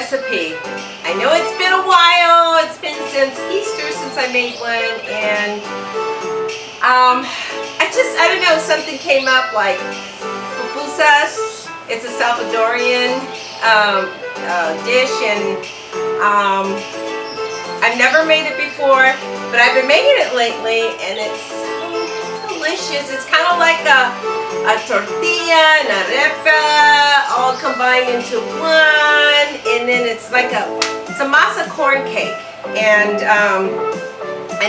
recipe. I know it's been a while. It's been since Easter since I made one, and I don't know, something came up like pupusas. It's a Salvadorian dish, and I've never made it before, but I've been making it lately, and it's so delicious. It's kind of like a tortilla and a arepa all combined into one, and then it's like it's a masa corn cake, and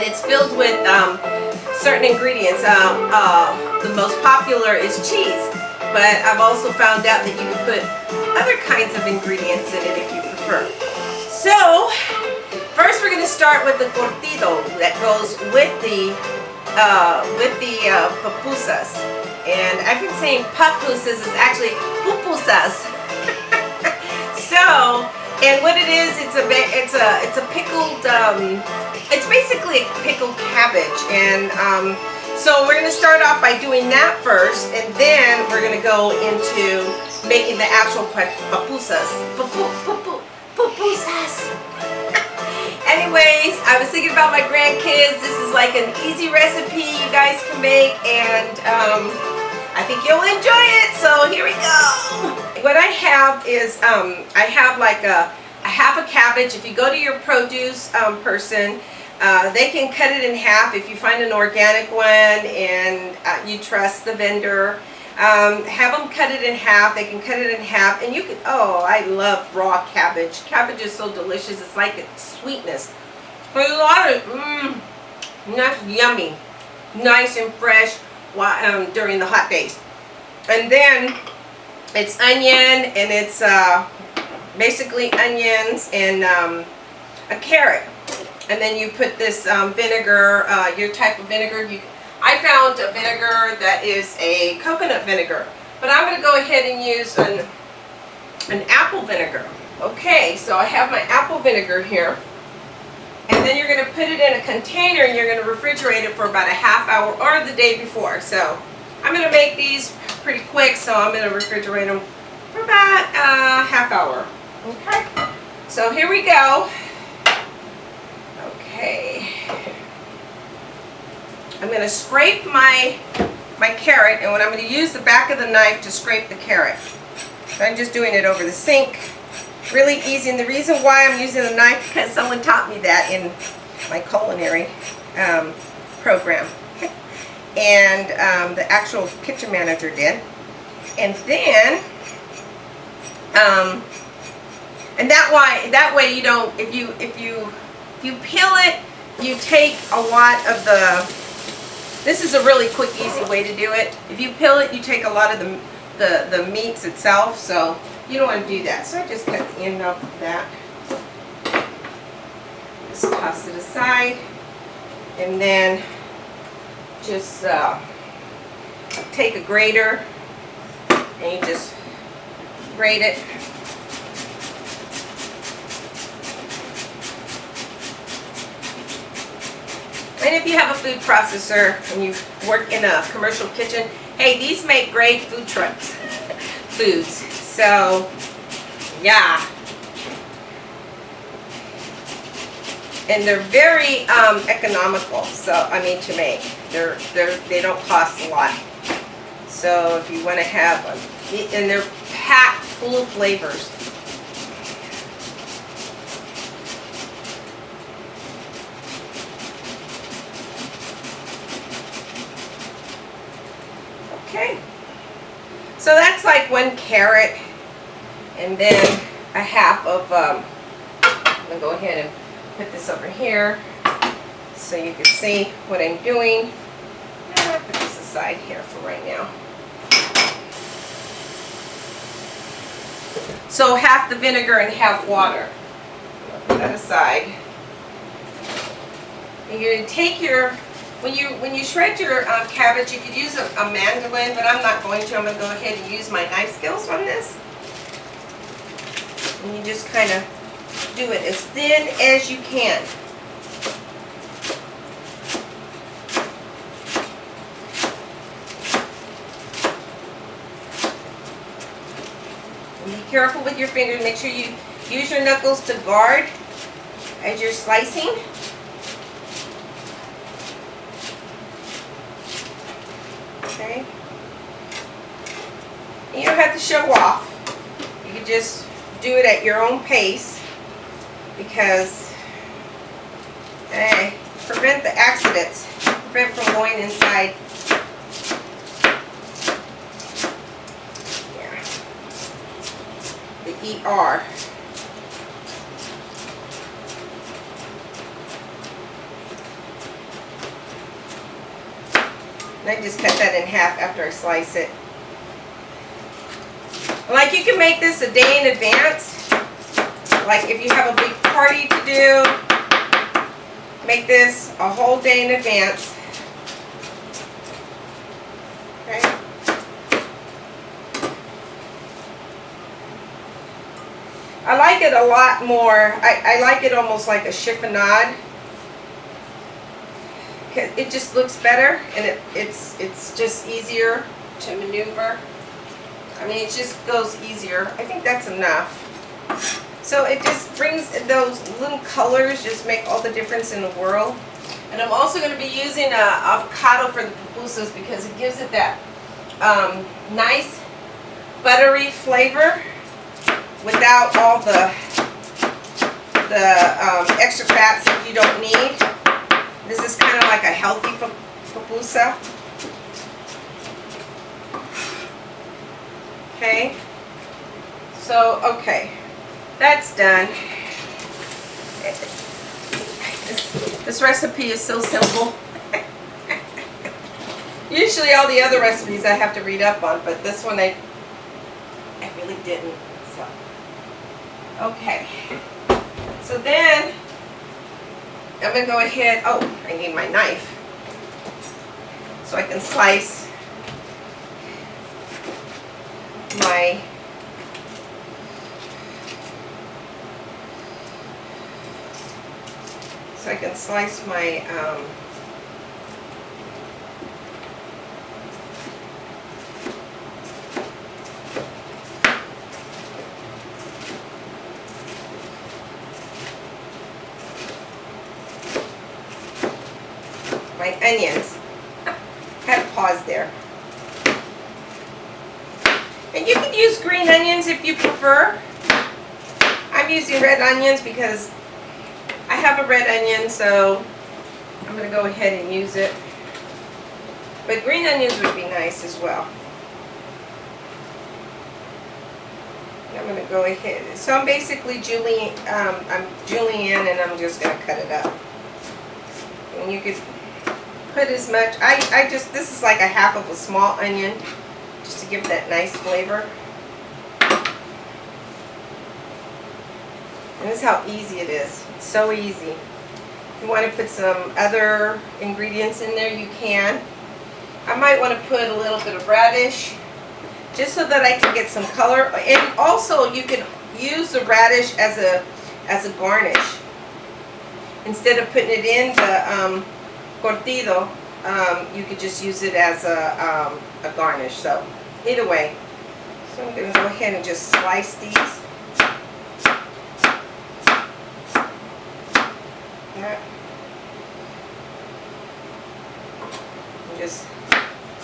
it's filled with certain ingredients. The most popular is cheese, but I've also found out that you can put other kinds of ingredients in it if you prefer. So first we're going to start with the curtido that goes with the pupusas. And I've been saying pupusas is actually pupusas. So, and what it is, it's a pickled, it's basically a pickled cabbage. And so we're going to start off by doing that first, and then we're going to go into making the actual pupusas. Pupusas. Anyways, I was thinking about my grandkids. This is like an easy recipe you guys can make, and I think you'll enjoy it. So here we go. What I have is I have like a half a cabbage. If you go to your produce person, they can cut it in half if you find an organic one and you trust the vendor. Have them cut it in half. They can cut it in half, and you can, oh, I love raw cabbage. Cabbage is so delicious. It's like a sweetness. But a lot of, that's yummy. Nice and fresh during the hot days. And then it's onion, and it's basically onions and a carrot. And then you put this vinegar, your type of vinegar. I found a vinegar that is a coconut vinegar, but I'm going to go ahead and use an apple vinegar. Okay, so I have my apple vinegar here, and then you're going to put it in a container, and you're going to refrigerate it for about a half hour or the day before. So I'm going to make these pretty quick, so I'm going to refrigerate them for about a half hour. Okay, so here we go. Okay. I'm going to scrape my carrot, and I'm going to use the back of the knife to scrape the carrot. So I'm just doing it over the sink. Really easy, and the reason why I'm using the knife because someone taught me that in my culinary program. And the actual kitchen manager did. And then, and that way you don't, if you peel it, you take a lot of the. This is a really quick, easy way to do it. If you peel it, you take a lot of the meats itself, so you don't want to do that. So I just cut the end off of that. Just toss it aside, and then just take a grater, and you just grate it. And if you have a food processor and you work in a commercial kitchen, hey, these make great food trucks, foods. So, yeah. And they're very economical. So, I mean, to make. They don't cost a lot. So, if you want to have them, and they're packed full of flavors. Okay, so that's like one carrot, and then a half of, I'm going to go ahead and put this over here so you can see what I'm doing. I'm going to put this aside here for right now. So half the vinegar and half water. Put that aside. And you're going to take your, when you shred your cabbage, you could use a mandolin, but I'm not going to. I'm going to go ahead and use my knife skills on this. And you just kind of do it as thin as you can. And be careful with your fingers. Make sure you Use your knuckles to guard as you're slicing. Okay. And you don't have to show off. You can just do it at your own pace because prevent the accidents, prevent from going inside. Yeah. The ER. And I just cut that in half after I slice it. Like, you can make this a day in advance. Like if you have a big party to do, make this a whole day in advance. Okay. I like it a lot more. I like it almost like a chiffonade. It just looks better, and it's just easier to maneuver. I mean, it just goes easier. I think that's enough. So it just brings those little colors, just make all the difference in the world. And I'm also going to be using avocado for the pupusas because it gives it that nice buttery flavor without all the extra fats that you don't need. This is kind of like a healthy pupusa. Okay. So, okay. That's done. This recipe is so simple. Usually all the other recipes I have to read up on, but this one I really didn't. So, okay. So then I'm going to go ahead, oh, I need my knife so I can slice my my onions. Had to pause there. And you can use green onions if you prefer. I'm using red onions because I have a red onion, so I'm going to go ahead and use it. But green onions would be nice as well. And I'm going to go ahead. So I'm basically julienne, and I'm just going to cut it up. And you could put as much. This is like a half of a small onion, just to give that nice flavor. And this is how easy it is. It's so easy. If you want to put some other ingredients in there, you can. I might want to put a little bit of radish, just so that I can get some color. And also, you can use the radish as a garnish. Instead of putting it in the Curtido, you could just use it as a garnish. So either way, so I'm going to go ahead and just slice these. That. And just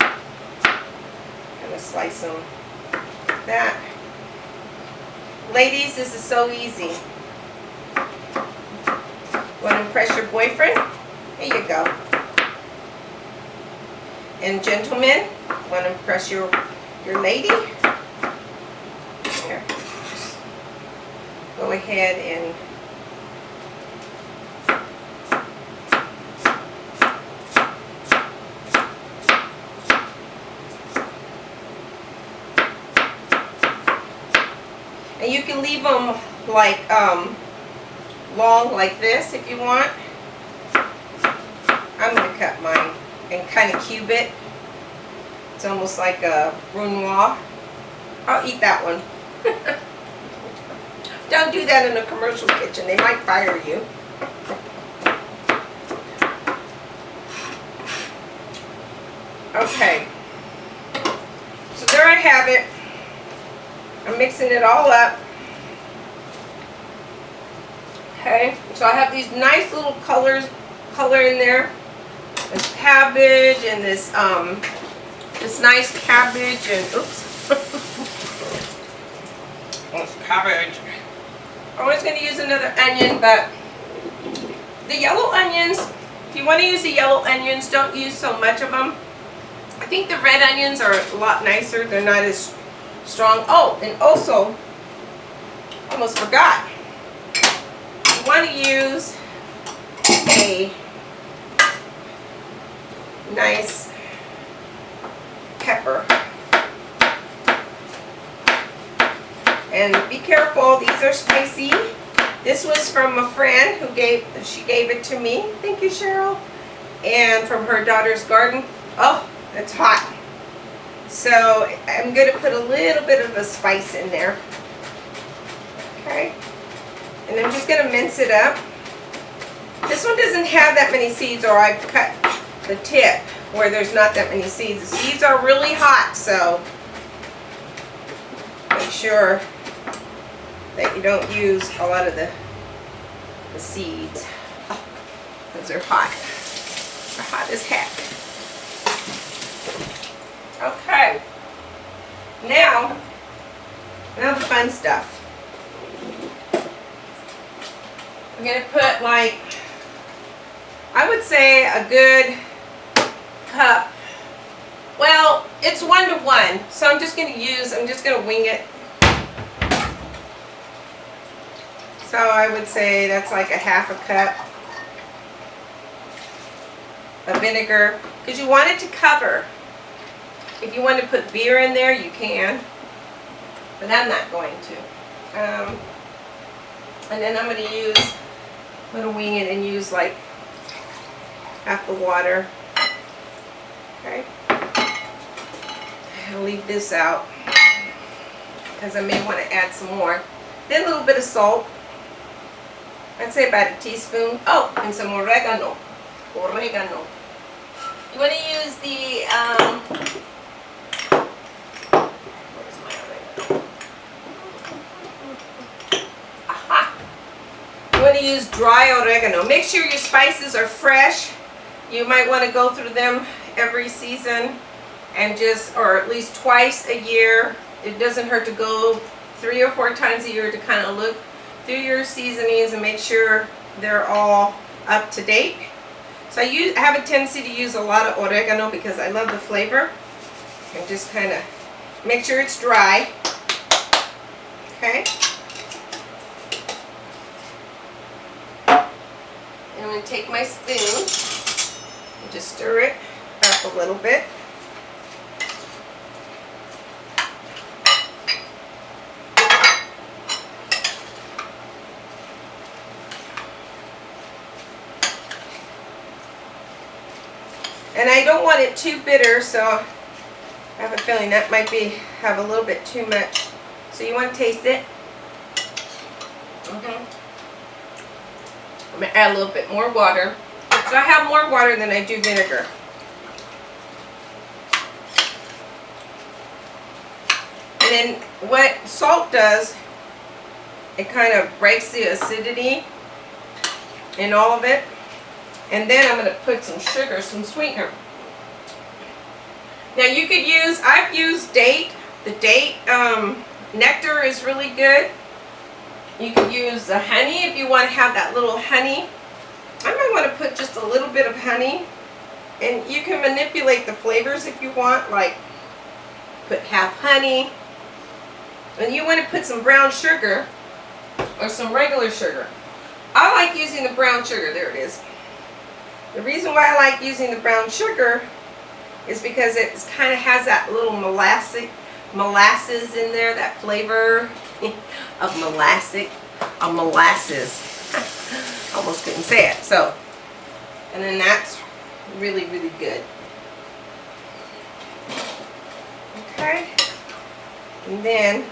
kind of slice them like that. Ladies, this is so easy. Want to impress your boyfriend? Here you go. And gentlemen, want to impress your lady? Here, just go ahead and you can leave them like long like this if you want. I'm going to cut mine and kind of cube it. It's almost like a brunoise. I'll eat that one. Don't do that in a commercial kitchen. They might fire you. Okay. So there I have it. I'm mixing it all up. Okay, so I have these nice little color in there. This cabbage and this nice cabbage and oops. This cabbage. I was going to use another onion, but the yellow onions, if you want to use the yellow onions, don't use so much of them. I think the red onions are a lot nicer. They're not as strong. Oh, and also, almost forgot. You want to use a nice pepper. And be careful, these are spicy. This was from a friend who gave it to me. Thank you, Cheryl. And from her daughter's garden. Oh, it's hot. So I'm going to put a little bit of a spice in there. Okay. And I'm just going to mince it up. This one doesn't have that many seeds, or I've cut the tip where there's not that many seeds. The seeds are really hot, so make sure that you don't use a lot of the seeds. Oh, those are hot. They're hot as heck. Okay. Now the fun stuff. I'm going to put, like, I would say a good cup. Well, it's 1 to 1, so I'm just going to wing it. So I would say that's like a half a cup of vinegar, because you want it to cover. If you want to put beer in there, you can, but I'm not going to. And then I'm going to wing it and use like half the water. Okay. I'll leave this out because I may want to add some more. Then a little bit of salt. I'd say about a teaspoon. Oh, and some oregano. Oregano. You want to use the where's my oregano? Aha! You want to use dry oregano. Make sure your spices are fresh. You might want to go through them every season, and or at least twice a year. It doesn't hurt to go 3 or 4 times a year to kind of look through your seasonings and make sure they're all up to date. So I have a tendency to use a lot of oregano because I love the flavor. And just kind of make sure it's dry. Okay. And I'm going to take my spoon and just stir it up a little bit. And I don't want it too bitter, so I have a feeling that might have a little bit too much. So you want to taste it. I'm going to add a little bit more water. So I have more water than I do vinegar. And then what salt does, it kind of breaks the acidity in all of it. And then I'm going to put some sugar, some sweetener. Now you could use, I've used date. The date nectar is really good. You could use the honey if you want to have that little honey. I might want to put just a little bit of honey. And you can manipulate the flavors if you want, like put half honey. And you want to put some brown sugar or some regular sugar. I like using the brown sugar. There it is. The reason why I like using the brown sugar is because it kind of has that little molasses in there, that flavor of molasses. Almost couldn't say it. So, and then that's really, really good. Okay. And then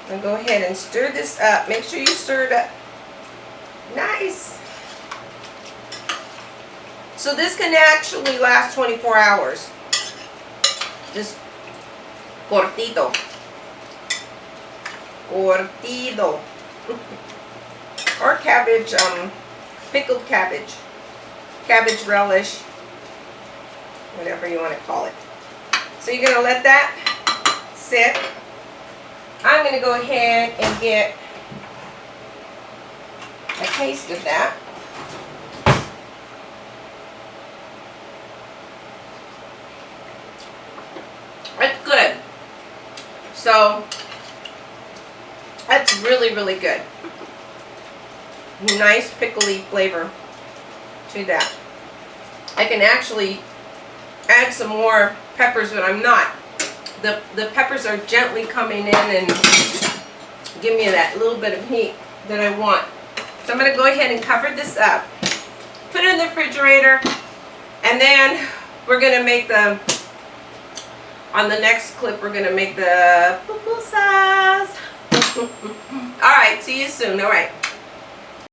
I'm going to go ahead and stir this up. Make sure you stir it up nice. So this can actually last 24 hours. Just Curtido. Curtido. or cabbage, pickled cabbage, cabbage relish, whatever you want to call it. So you're going to let that sit. I'm going to go ahead and get a taste of that. It's good. So that's really, really good. Nice pickly flavor to that. I can actually add some more peppers, but I'm not. The peppers are gently coming in and give me that little bit of heat that I want. So I'm going to go ahead and cover this up, put it in the refrigerator, and then we're going to make the, on the next clip, we're going to make the pupusas. Alright, see you soon. Alright.